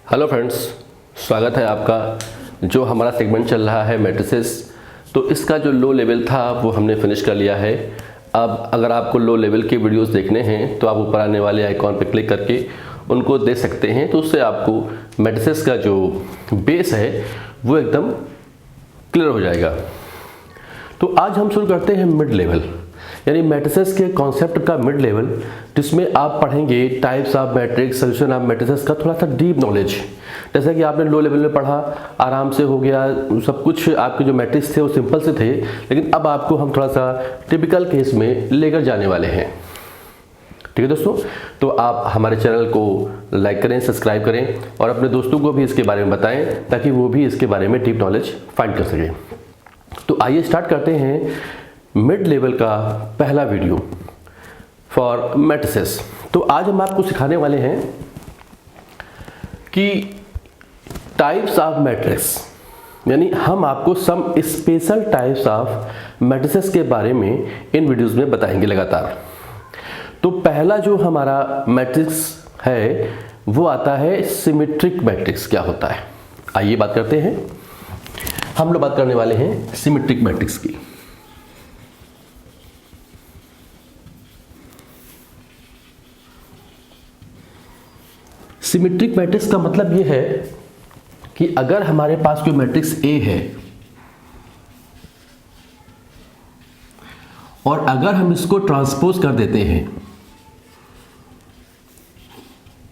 Hello friends, स्वागत है आपका। जो हमारा सेगमेंट चल रहा है मैट्रिसेस, तो इसका जो लो लेवल था वो हमने फिनिश कर लिया है। अब अगर आपको लो लेवल के वीडियोस देखने हैं तो आप ऊपर आने वाले आइकॉन पर क्लिक करके उनको देख सकते हैं। तो उससे आपको मैट्रिसेस का जो बेस है वो एकदम क्लियर हो जाएगा। तो आज हम शुरू करते हैं मिड लेवल, यानी मैट्रिसेस के कॉन्सेप्ट का मिड लेवल, जिसमें आप पढ़ेंगे types of matrix, solution of matrices का थोड़ा सा डीप नॉलेज। जैसा कि आपने लो लेवल में पढ़ा, आराम से हो गया सब कुछ, आपके जो मैट्रिक्स थे वो सिंपल से थे, लेकिन अब आपको हम थोड़ा सा टिपिकल केस में लेकर जाने वाले हैं। ठीक है दोस्तों, तो आप हमारे चैनल को लाइक करें, सब्सक्राइब करें और अपने दोस्तों को भी इसके बारे में बताएं ताकि वो भी इसके बारे में डीप नॉलेज फाइंड कर सकें। तो आइए स्टार्ट करते हैं मिड लेवल का पहला वीडियो फॉर मैट्रिसेस। तो आज हम आपको सिखाने वाले हैं कि टाइप्स ऑफ मैट्रिक्स, यानी हम आपको some special types of matrices के बारे में इन वीडियोस में बताएंगे लगातार। तो पहला जो हमारा मैट्रिक्स है वो आता है सिमेट्रिक मैट्रिक्स। क्या होता है, आइए बात करते हैं। हम लोग बात करने वाले हैं सिमेट्रिक मैट्रिक्स की। सिमेट्रिक मैट्रिक्स का मतलब यह है कि अगर हमारे पास कोई मैट्रिक्स ए है और अगर हम इसको ट्रांसपोज कर देते हैं,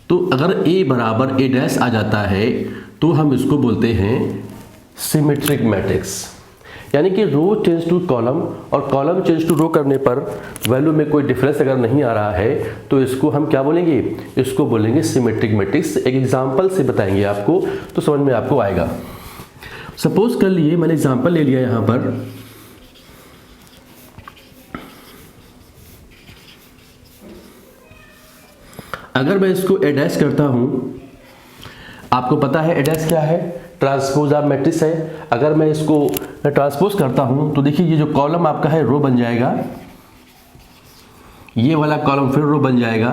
तो अगर ए बराबर ए डैश आ जाता है तो हम इसको बोलते हैं सिमेट्रिक मैट्रिक्स। यानी कि रो चेंज टू कॉलम और कॉलम चेंज टू रो करने पर वैल्यू में कोई डिफरेंस अगर नहीं आ रहा है तो इसको हम क्या बोलेंगे, इसको बोलेंगे सिमेट्रिक मैट्रिक्स। एक एग्जांपल से बताएंगे आपको तो समझ में आपको आएगा। सपोज कर लिए मैंने एग्जांपल ले लिया यहां पर, अगर मैं इसको ए डैश करता हूं, आपको पता है ए डैश क्या है, ट्रांसपोज ऑफ मैट्रिक्स है। अगर मैं इसको ट्रांसपोज करता हूं तो देखिए ये जो कॉलम आपका है रो बन जाएगा, ये वाला कॉलम फिर रो बन जाएगा।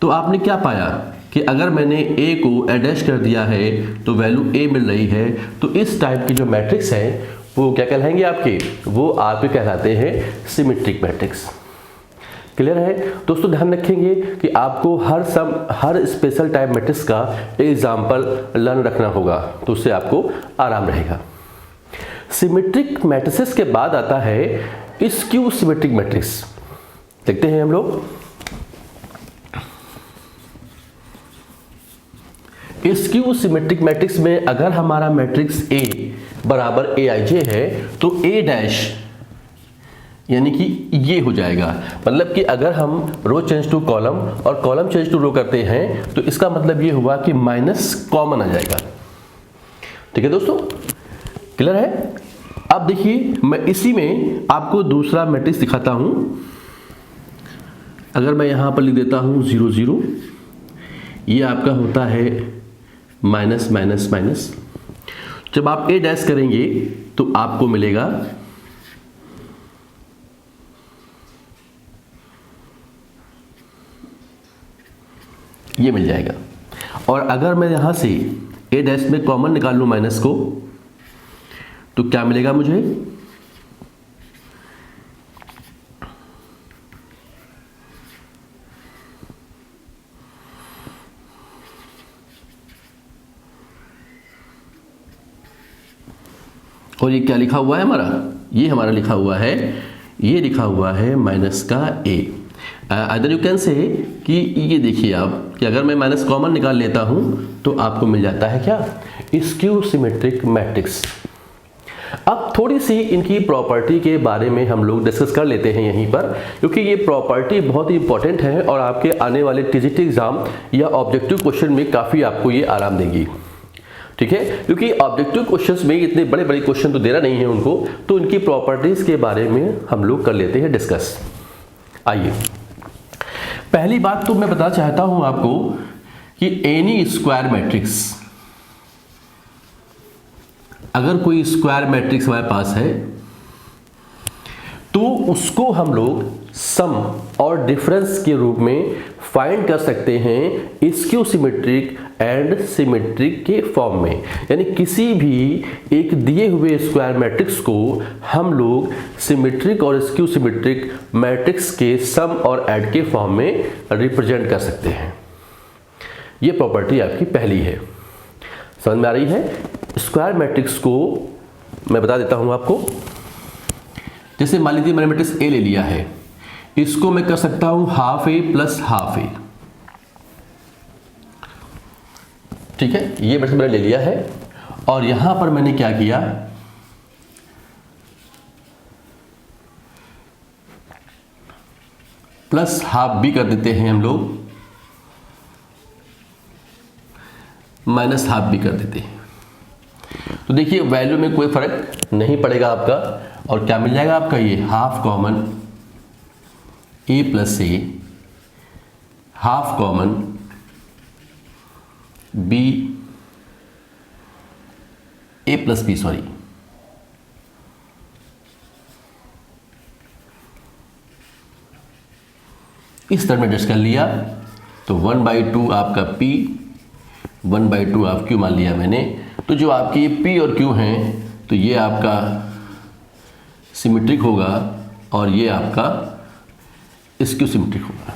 तो आपने क्या पाया कि अगर मैंने ए को ए डैश कर दिया है तो वैल्यू ए मिल रही है। तो इस टाइप की जो मैट्रिक्स है वो क्या कहलाएंगे आपके, वो आपके कहलाते हैं सिमेट्रिक मैट्रिक्स। क्लियर है दोस्तों, ध्यान रखेंगे कि आपको हर स्पेशल टाइप मैट्रिक्स का एग्जाम्पल लर्न रखना होगा, तो उससे आपको आराम रहेगा। सिमेट्रिक मैट्रिसेस के बाद आता है स्क्यू सिमेट्रिक मैट्रिक्स। देखते हैं हम लोग। स्क्यू सिमेट्रिक मैट्रिक्स में अगर हमारा मैट्रिक्स ए बराबर ए आई जे है तो ए डैश यानी कि ये हो जाएगा। मतलब कि अगर हम रो चेंज टू कॉलम और कॉलम चेंज टू रो करते हैं तो इसका मतलब ये हुआ कि माइनस कॉमन आ जाएगा। ठीक है दोस्तों, क्लियर है। अब देखिए मैं इसी में आपको दूसरा मैट्रिक्स दिखाता हूं। अगर मैं यहां पर लिख देता हूं 0 0, ये आपका होता है माइनस माइनस माइनस। जब आप ए डैश करेंगे तो आपको मिलेगा ये मिल जाएगा। और अगर मैं यहां से ए डैश में कॉमन निकाल लूं माइनस को तो क्या मिलेगा मुझे, और ये क्या लिखा हुआ है हमारा, ये हमारा लिखा हुआ है, ये लिखा हुआ है माइनस का ए। अदर यू कैन से कि ये देखिए आप कि अगर मैं माइनस कॉमन निकाल लेता हूं तो आपको मिल जाता है क्या, स्क्यू सिमेट्रिक मैट्रिक्स। अब थोड़ी सी इनकी प्रॉपर्टी के बारे में हम लोग डिस्कस कर लेते हैं यहीं पर, क्योंकि ये प्रॉपर्टी बहुत ही इंपॉर्टेंट है और आपके आने वाले टीजीटी एग्जाम या ऑब्जेक्टिव क्वेश्चन में काफ़ी आपको ये आराम देगी। ठीक है, क्योंकि ऑब्जेक्टिव क्वेश्चंस में इतने बड़े बड़े क्वेश्चन तो देना नहीं है उनको, तो इनकी प्रॉपर्टीज के बारे में हम लोग कर लेते हैं डिस्कस। आइए, पहली बात तो मैं बताना चाहता हूं आपको कि एनी स्क्वायर मैट्रिक्स, अगर कोई स्क्वायर मैट्रिक्स हमारे पास है तो उसको हम लोग सम और डिफरेंस के रूप में फाइंड कर सकते हैं स्क्यू सिमेट्रिक एंड सिमेट्रिक के फॉर्म में। यानी किसी भी एक दिए हुए स्क्वायर मैट्रिक्स को हम लोग सिमेट्रिक और स्क्यू सिमेट्रिक मैट्रिक्स के सम और ऐड के फॉर्म में रिप्रेजेंट कर सकते हैं। ये प्रॉपर्टी आपकी पहली है, समझ में आ रही है। स्क्वायर मैट्रिक्स को मैं बता देता हूं आपको। जैसे मान लीजिए मैंने मैट्रिक्स ए ले लिया है, इसको मैं कर सकता हूं हाफ ए प्लस हाफ ए। ठीक है, ये मैट्रिक्स मैंने ले लिया है और यहां पर मैंने क्या किया, प्लस हाफ भी कर देते हैं हम लोग, माइनस हाफ भी कर देते हैं। तो देखिए वैल्यू में कोई फर्क नहीं पड़ेगा आपका, और क्या मिल जाएगा आपका, ये half common A plus A, half common B A plus B, sorry इस तरह में एडजस्ट कर लिया। तो 1/2 आपका P, 1/2 आप Q मान लिया मैंने। तो जो आपके ये P और Q हैं, तो ये आपका सिमेट्रिक होगा और ये आपका स्क्यू सिमेट्रिक होगा।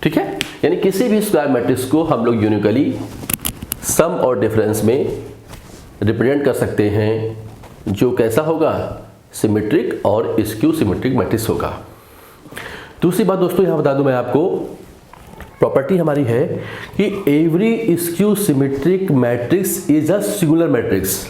ठीक है, यानी किसी भी स्क्वायर मैट्रिक्स को हम लोग यूनिकली सम और डिफरेंस में रिप्रेजेंट कर सकते हैं, जो कैसा होगा, सिमेट्रिक और स्क्यू सिमेट्रिक मैट्रिक्स होगा। दूसरी बात दोस्तों यहां बता दूं मैं आपको, प्रॉपर्टी हमारी है कि every skew symmetric matrix is a singular matrix.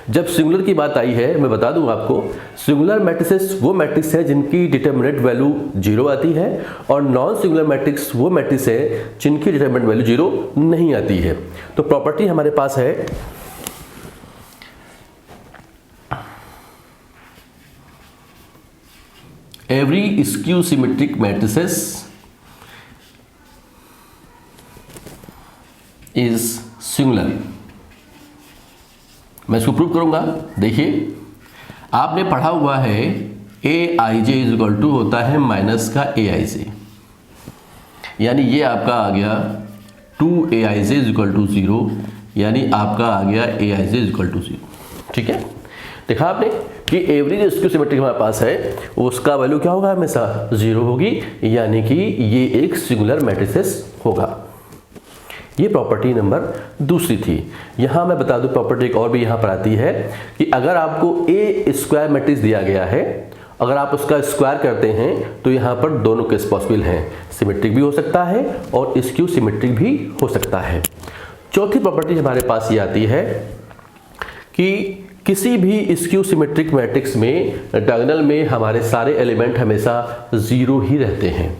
जब सिंगुलर की बात आई है, मैं बता दूं आपको, सिंगुलर मैट्रिसेस वो मैट्रिक्स है जिनकी डिटरमिनेंट वैल्यू 0 आती है, और नॉन सिंगुलर मैट्रिक्स वो मैट्रिक्स है जिनकी डिटरमिनेंट वैल्यू 0 नहीं आती है। तो प्रॉपर्टी हमारे पास है every skew symmetric matrices is singular. मैं इसको प्रूव करूंगा। देखिए आपने पढ़ा हुआ है ए I J is equal to होता है माइनस का ए आई जे, यानी ये आपका आ गया 2 ai J is equal to 0, यानी आपका आ गया A I J is equal to 0। ठीक है, देखा आपने कि एवरी स्क्यू सिमेट्रिक हमारे पास है, उसका वैल्यू क्या होगा, हमेशा 0 होगी, यानी कि ये एक सिंगुलर मैट्रिसेस होगा। ये प्रॉपर्टी नंबर दूसरी थी। यहां मैं बता दूं प्रॉपर्टी एक और भी यहां पर आती है कि अगर आपको ए स्क्वायर मैट्रिक्स दिया गया है, अगर आप उसका स्क्वायर करते हैं तो यहां पर दोनों केस पॉसिबल हैं, सिमेट्रिक भी हो सकता है और स्क्यू सिमेट्रिक भी हो सकता है। चौथी प्रॉपर्टी हमारे पास ये आती है कि किसी भी स्क्यू सिमेट्रिक मैट्रिक्स में डायगोनल में हमारे सारे एलिमेंट हमेशा 0 ही रहते हैं।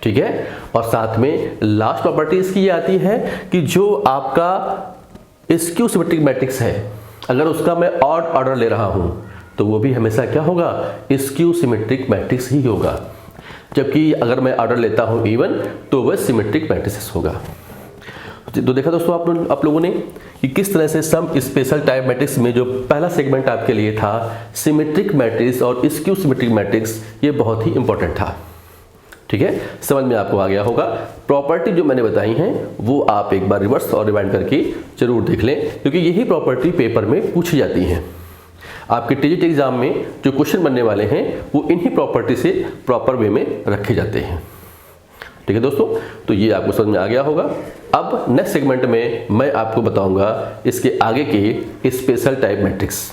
ठीक है, और साथ में लास्ट प्रॉपर्टी इसकी ये आती है कि जो आपका स्क्यू सिमेट्रिक मैट्रिक्स है, अगर उसका मैं ऑड ऑर्डर ले रहा हूं तो वो भी हमेशा क्या होगा, स्क्यू सिमेट्रिक मैट्रिक्स ही होगा, जबकि अगर मैं ऑर्डर लेता हूं इवन तो वह सिमेट्रिक मैट्रिक्स होगा। तो देखा दोस्तों आप लोगों ने कि किस तरह से सम स्पेशल टाइप मैट्रिक्स में जो पहला सेगमेंट आपके लिए था सिमेट्रिक मैट्रिक्स और स्क्यू सिमेट्रिक मैट्रिक्स, ये बहुत ही इंपॉर्टेंट था। ठीक है, समझ में आपको आ गया होगा। प्रॉपर्टी जो मैंने बताई हैं वो आप एक बार रिवर्स और रिवाइंड करके जरूर देख लें, क्योंकि यही प्रॉपर्टी पेपर में पूछी जाती हैं। आपके टीजीटी एग्जाम में जो क्वेश्चन बनने वाले हैं वो इन्हीं प्रॉपर्टी से प्रॉपर वे में रखे जाते हैं। ठीक है दोस्तों, तो ये आपको समझ में आ गया होगा। अब नेक्स्ट सेगमेंट में मैं आपको बताऊंगा इसके आगे के स्पेशल टाइप मैट्रिक्स।